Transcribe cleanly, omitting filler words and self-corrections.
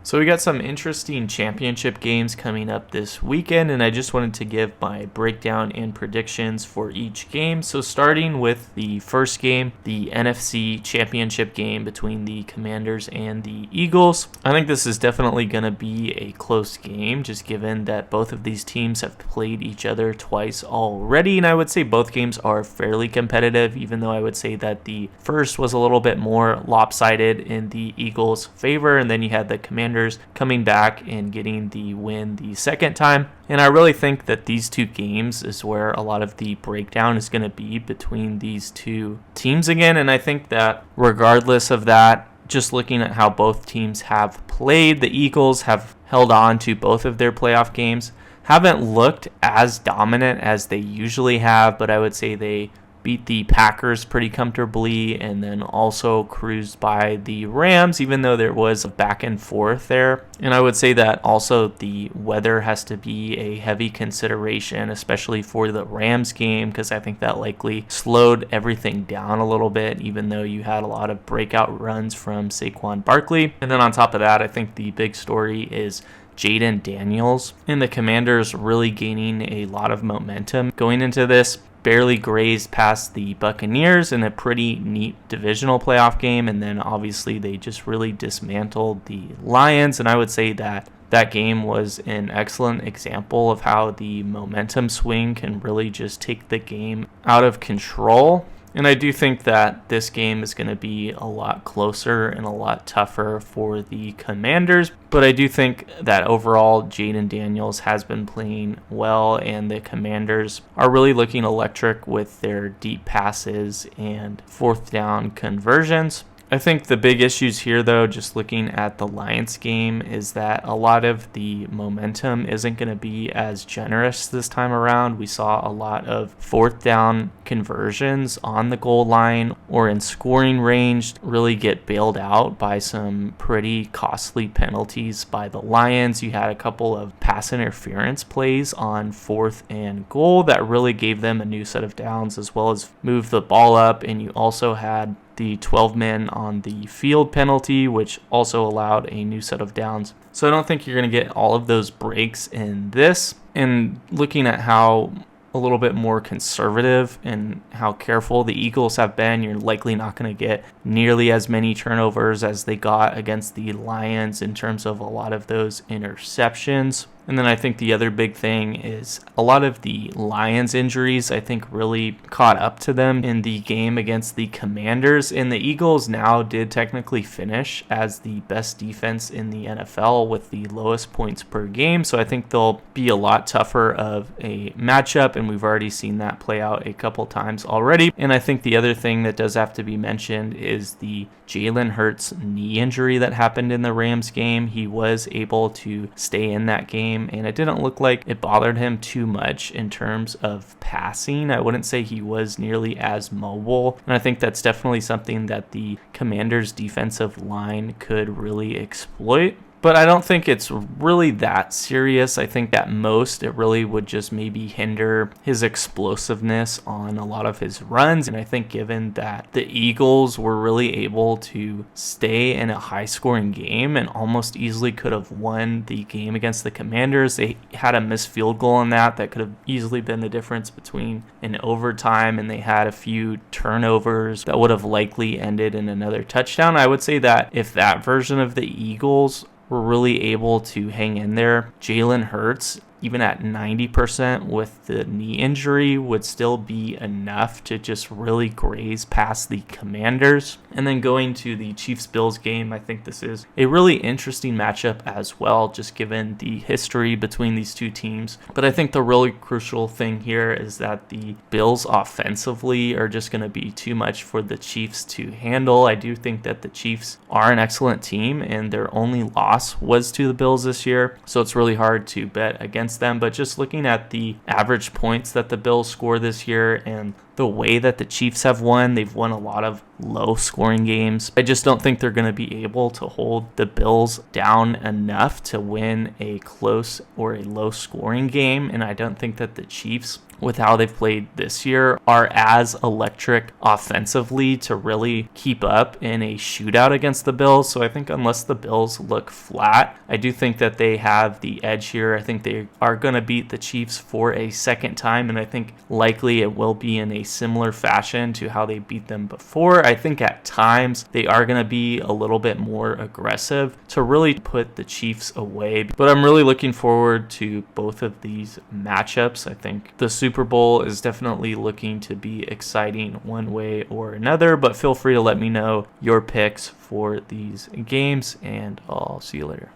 So we got some interesting championship games coming up this weekend, and I just wanted to give my breakdown and predictions for each game. So starting with the first game, the NFC championship game between the Commanders and the Eagles. I think this is definitely going to be a close game, just given that both of these teams have played each other twice already, and I would say both games are fairly competitive, even though I would say that the first was a little bit more lopsided in the Eagles' favor, and then you had the Commanders coming back and getting the win the second time. And I really think that these two games is where a lot of the breakdown is going to be between these two teams again. And I think that regardless of that, just looking at how both teams have played, the Eagles have held on to both of their playoff games, haven't looked as dominant as they usually have, but I would say they beat the Packers pretty comfortably and then also cruised by the Rams, even though there was a back and forth there. And I would say that also the weather has to be a heavy consideration, especially for the Rams game, because I think that likely slowed everything down a little bit, even though you had a lot of breakout runs from Saquon Barkley. And then on top of that, I think the big story is Jayden Daniels and the Commanders really gaining a lot of momentum going into this. Barely grazed past the Buccaneers in a pretty neat divisional playoff game, and then obviously they just really dismantled the Lions, and I would say that that game was an excellent example of how the momentum swing can really just take the game out of control. And I do think that this game is going to be a lot closer and a lot tougher for the Commanders. But I do think that overall, Jayden Daniels has been playing well, and the Commanders are really looking electric with their deep passes and fourth down conversions. I think the big issues here, though, just looking at the Lions game, is that a lot of the momentum isn't going to be as generous this time around. We saw a lot of fourth down conversions on the goal line or in scoring range really get bailed out by some pretty costly penalties by the Lions. You had a couple of pass interference plays on 4th and goal that really gave them a new set of downs, as well as moved the ball up, and you also had the 12 men on the field penalty, which also allowed a new set of downs. So I don't think you're going to get all of those breaks in this. And looking at how a little bit more conservative and how careful the Eagles have been, you're likely not going to get nearly as many turnovers as they got against the Lions in terms of a lot of those interceptions. And then I think the other big thing is a lot of the Lions injuries, I think, really caught up to them in the game against the Commanders. And the Eagles now did technically finish as the best defense in the NFL with the lowest points per game. So I think they'll be a lot tougher of a matchup, and we've already seen that play out a couple times already. And I think the other thing that does have to be mentioned is the Jalen Hurts knee injury that happened in the Rams game. He was able to stay in that game, and it didn't look like it bothered him too much in terms of passing. I wouldn't say he was nearly as mobile, and I think that's definitely something that the Commanders' defensive line could really exploit. But I don't think it's really that serious. I think at most it really would just maybe hinder his explosiveness on a lot of his runs. And I think given that the Eagles were really able to stay in a high-scoring game and almost easily could have won the game against the Commanders, they had a missed field goal in that could have easily been the difference between an overtime, and they had a few turnovers that would have likely ended in another touchdown. I would say that if that version of the Eagles were really able to hang in there, Jalen Hurts, even at 90% with the knee injury, would still be enough to just really graze past the Commanders. And then going to the Chiefs-Bills game, I think this is a really interesting matchup as well, just given the history between these two teams. But I think the really crucial thing here is that the Bills offensively are just going to be too much for the Chiefs to handle. I do think that the Chiefs are an excellent team, and their only loss was to the Bills this year, so it's really hard to bet against them. But just looking at the average points that the Bills score this year and the way that the Chiefs have won. They've won a lot of low scoring games. I just don't think they're going to be able to hold the Bills down enough to win a close or a low scoring game. And I don't think that the Chiefs, with how they've played this year, are as electric offensively to really keep up in a shootout against the Bills. So I think unless the Bills look flat, I do think that they have the edge here. I think they are going to beat the Chiefs for a second time, and I think likely it will be in a similar fashion to how they beat them before. I think at times they are going to be a little bit more aggressive to really put the Chiefs away. But I'm really looking forward to both of these matchups. I think the Super Bowl is definitely looking to be exciting one way or another, but feel free to let me know your picks for these games, and I'll see you later.